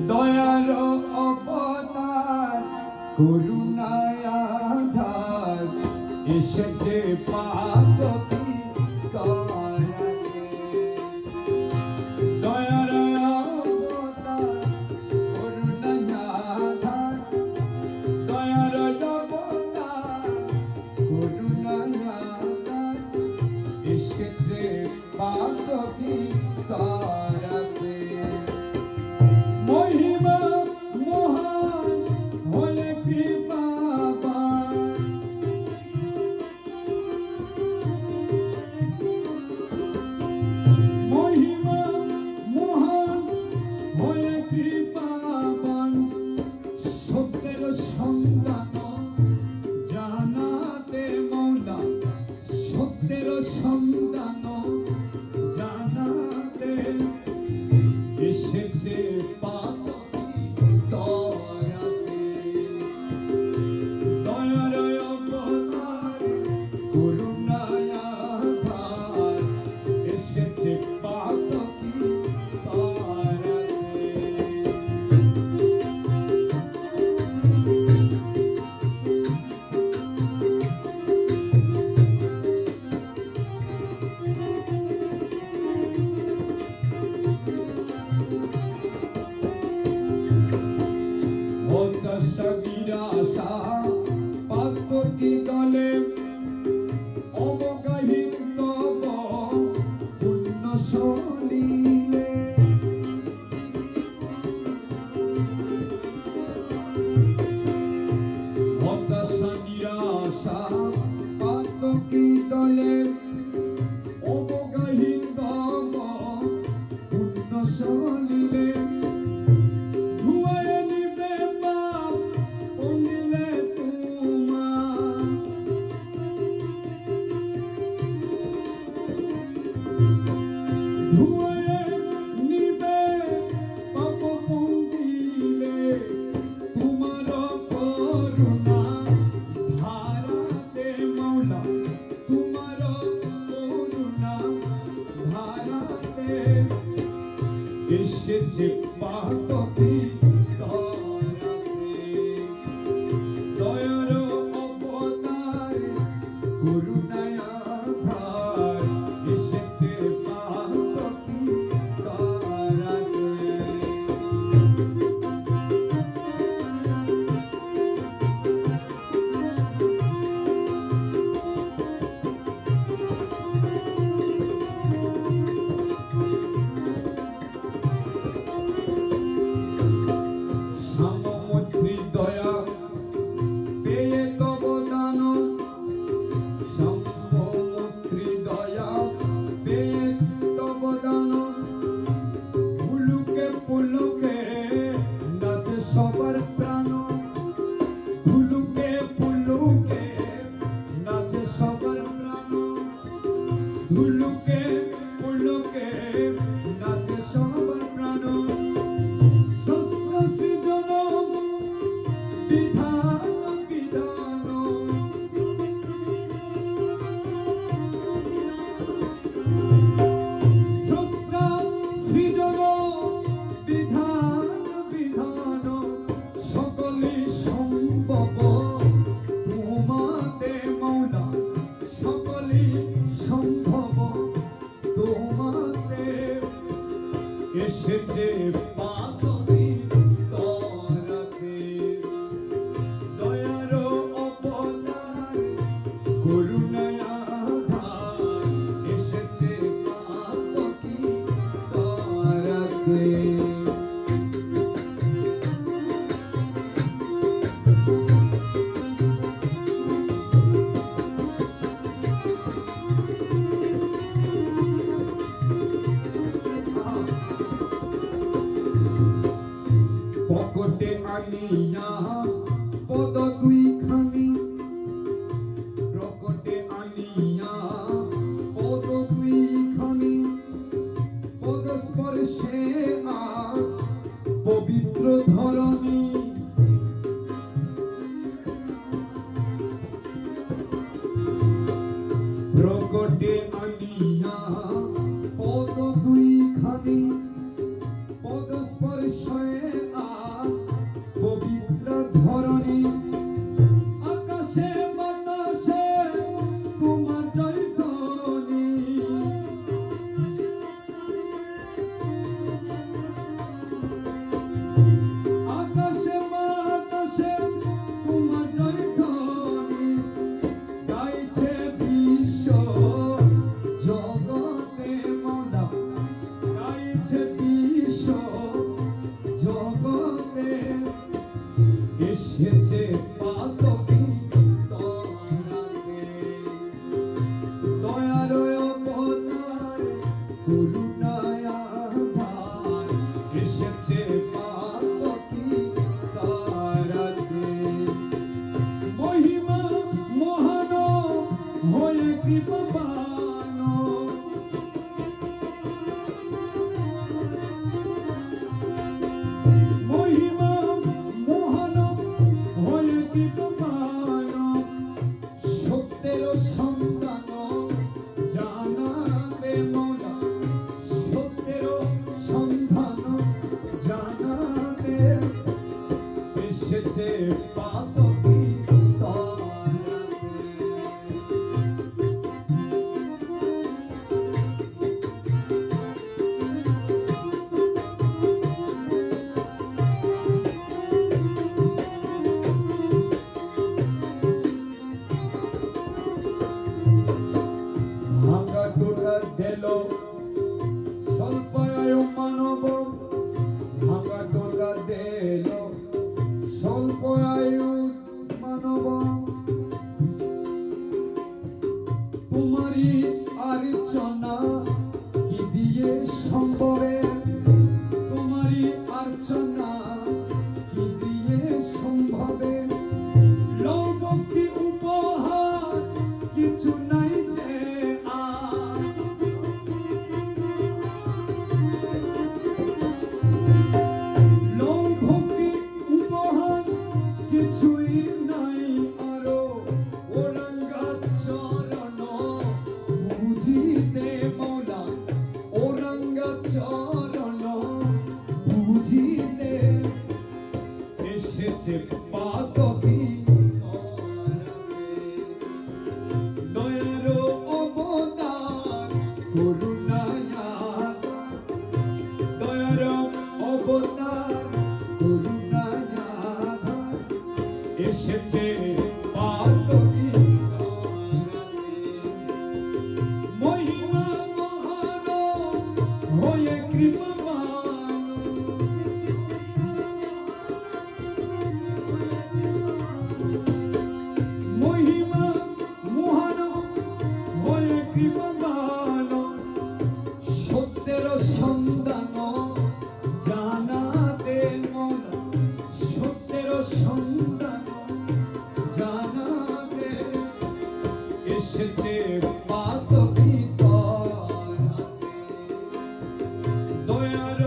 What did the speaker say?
দয়ার অবতার করুণায় আধার এসেছে পাপী তরাকে। দয়ার অবতার করুণায় আধার দয়ার অবতার করুণায় আধার এসেছে পাপী তরাকে। মহিমা মহান হলে কৃপাবান মহিমা মহান হলে কৃপাবান সত্যের সন্ধান জানাতে মৌলা সত্যের সন্ধান জানাতে এসেছে পাপী তরাকে। দয়ার অবতার করুণায় আধার এসেছে পাপী তরাকে। হতাশা নিরাশা পাপী দলে অবগাহীন তব পুণ্য সলিলে। হতাশা নিরাশা পাপী দলে অবগাহীন তব পুণ্য সলিলে। এসেছে পাপী তরাকে। দয়ার অবতার করুণায় আধার এসেছে পাপী তরাকে। সামমৈত্রী দয়া পেয়ে তব দান সামমৈত্রী দয়া পেয়ে তব দান ভুলুকে পুলুকে নাচে সবার প্রাণ ভুলুকে পুলুকে নাচে সবার প্রাণ ভুলুকে পুলুকে নাচে সবার প্রাণ। বিধান বিধান স্রষ্টা সৃজন বিধান বিধান সকলে সম্ভব তোমাতে মৌলা সকলে সম্ভব তোমাতে এসেছে পাপী তরাকে। দয়ার অবতার করুণায় আধার এসেছে পাপী তরাকে। পকেটে আনিয়া পদ দুইখানি প্রকটে আনিয়া পদ দুইখানি পদ স্পর্শে আজ পবিত্র ধরণী। প্রকটে আনিয়া পদ দুইখানি পদ স্পর্শে এসেছে পাতকি তরাতে দয়ার অবতার করুণায় আধার এসেছে পাতকি তরাতে মহিমা মহান হয়ে কৃপাবান মহিমা মহান হয়ে কৃপাবান সত্যের সন্তান জানাবে মোরা সত্যের সন্ধান জানাবে এসেছে পাতকি ভাঙা টোটা দিল স্বল্পায় মানব ভাঙা টোটা দিল স্বল্পায় মানব তোমারই আর্চনা কি দিয়ে সম্বরে তোমারই আর্চনা কি দিয়ে সম্ভবে লৌভক্তি উপহার কিছু নাই যে আর লৌভক্তি উপহার কিছুই নাই আরো ওরঙ্গা চরণ বুঝিতে মৌলা ওরঙ্গা চরণ বুঝিতে এসেছে পাতকি দয়ার অবতার করুণায় আধার দয়ার অবতার করুণায় আধার এসেছে পাতকি মহিমা মহান হয়ে কৃপাবান মহিমা মহান হয়ে কৃপাবান সত্যের সন্ধান জানাতে মোরা সত্যের সন্ধান জানাতে এসেছে পাতকি তরাতে দয়ার